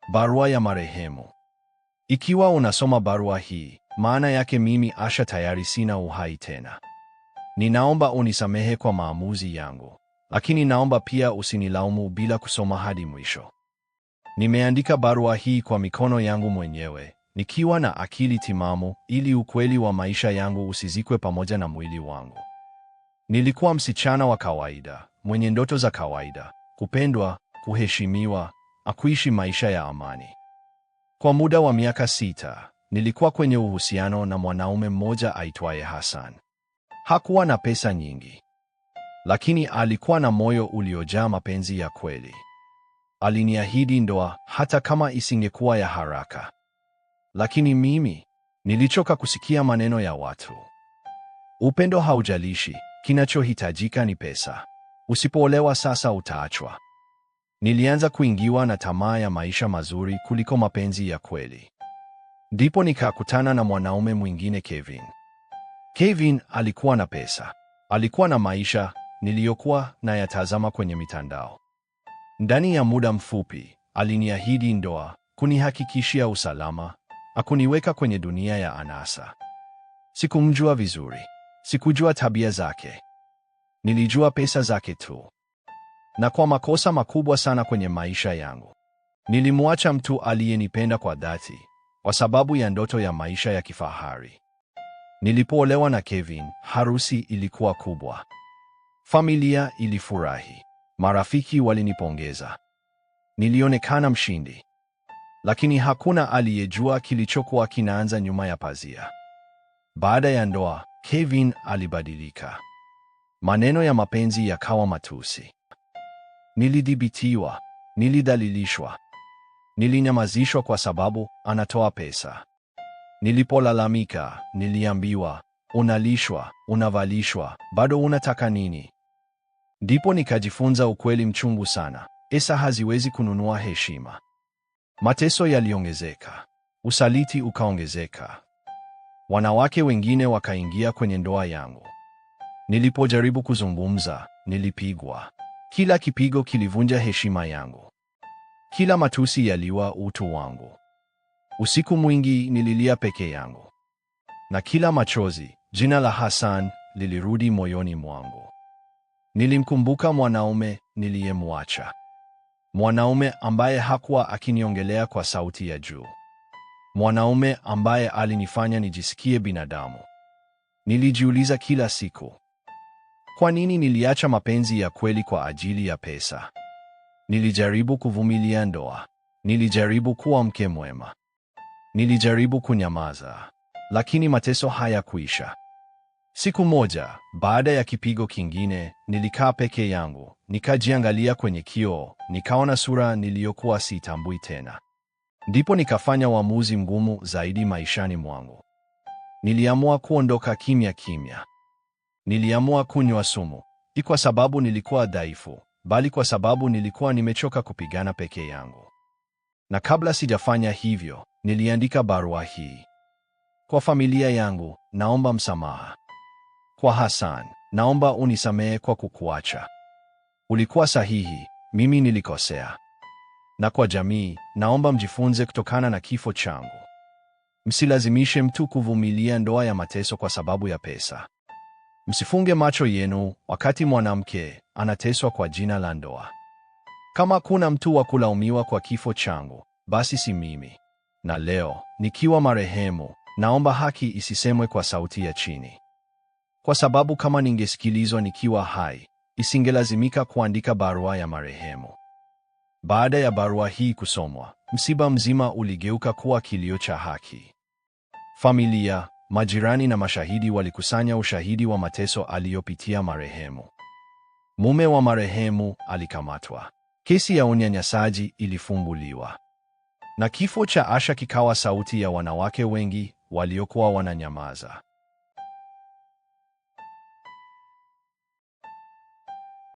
Barua ya marehemu. Ikiwa unasoma barua hii, maana yake mimi Asha tayari sina uhai tena. Ninaomba unisamehe kwa maamuzi yangu, lakini naomba pia usinilaumu bila kusoma hadi mwisho. Nimeandika barua hii kwa mikono yangu mwenyewe, nikiwa na akili timamu, ili ukweli wa maisha yangu usizikwe pamoja na mwili wangu. Nilikuwa msichana wa kawaida, mwenye ndoto za kawaida, kupendwa, kuheshimiwa, kuishi maisha ya amani. Kwa muda wa miaka 6, nilikuwa kwenye uhusiano na mwanaume mmoja aitwaye Hassan. Hakuwa na pesa nyingi, lakini alikuwa na moyo uliojaa mapenzi ya kweli. Aliniahidi ndoa hata kama isingekuwa ya haraka. Lakini mimi nilichoka kusikia maneno ya watu. Upendo haujalishi, kinachohitajika ni pesa. Usipoolewa sasa utaachwa. Nilianza kuingiwa na tamaa ya maisha mazuri kuliko mapenzi ya kweli. Ndipo nikakutana na mwanaume mwingine, Kevin. Kevin alikuwa na pesa. Alikuwa na maisha niliyokuwa nayatazama kwenye mitandao. Ndani ya muda mfupi, aliniahidi ndoa, kunihakikishia usalama, akuniweka kwenye dunia ya anasa. Sikumjua vizuri. Sikujua tabia zake. Nilijua pesa zake tu. Na kwa makosa makubwa sana kwenye maisha yangu, nilimwacha mtu aliyenipenda kwa dhati, kwa sababu ya ndoto ya maisha ya kifahari. Nilipoolewa na Kevin, harusi ilikuwa kubwa. Familia ilifurahi. Marafiki walinipongeza. Nilionekana mshindi. Lakini hakuna aliyejua kilichokuwa kinaanza nyuma ya pazia. Baada ya ndoa, Kevin alibadilika. Maneno ya mapenzi yakawa matusi. Nilidhibitiwa, nilidhalilishwa. Nilinyamazishwa kwa sababu anatoa pesa. Nilipolalamika, niliambiwa, unalishwa, unavalishwa, bado unataka nini? Ndipo nikajifunza ukweli mchungu sana. Pesa haziwezi kununua heshima. Mateso yaliongezeka. Usaliti ukaongezeka. Wanawake wengine wakaingia kwenye ndoa yangu. Nilipojaribu kuzungumza, nilipigwa. Kila kipigo kilivunja heshima yangu. Kila matusi yaliua utu wangu. Usiku mwingi nililia peke yangu. Na kila machozi, jina la Hassan lilirudi moyoni mwangu. Nilimkumbuka mwanaume niliyemwacha. Mwanaume ambaye hakuwa akiniongelea kwa sauti ya juu. Mwanaume ambaye alinifanya nijisikie binadamu. Nilijiuliza kila siku, kwa nini niliacha mapenzi ya kweli kwa ajili ya pesa? Nilijaribu kuvumilia ndoa. Nilijaribu kuwa mke mwema. Nilijaribu kunyamaza, lakini mateso hayakuisha. Siku moja, baada ya kipigo kingine, nilikaa peke yangu, nikajiangalia kwenye kioo, nikaona sura niliyokuwa siitambui tena. Ndipo nikafanya uamuzi mgumu zaidi maishani mwangu. Niliamua kuondoka kimya kimya. Niliamua kunywa sumu, si kwa sababu nilikuwa dhaifu, bali kwa sababu nilikuwa nimechoka kupigana peke yangu. Na kabla sijafanya hivyo, niliandika barua hii. Kwa familia yangu, naomba msamaha. Kwa Hassan, naomba unisamehe kwa kukuacha. Ulikuwa sahihi, mimi nilikosea. Na kwa jamii, naomba mjifunze kutokana na kifo changu. Msilazimishe mtu kuvumilia ndoa ya mateso kwa sababu ya pesa. Msifunge macho yenu wakati mwanamke anateswa kwa jina la ndoa. Kama kuna mtu wa kulaumiwa kwa kifo changu, basi si mimi. Na leo, nikiwa marehemu, naomba haki isisemwe kwa sauti ya chini. Kwa sababu kama ningesikilizwa nikiwa hai, isingelazimika kuandika barua ya marehemu. Baada ya barua hii kusomwa, msiba mzima uligeuka kuwa kilio cha haki. Familia, majirani na mashahidi walikusanya ushahidi wa mateso aliyopitia marehemu. Mume wa marehemu alikamatwa. Kesi ya unyanyasaji ilifunguliwa. Na kifo cha Asha kikawa sauti ya wanawake wengi waliokuwa wananyamaza.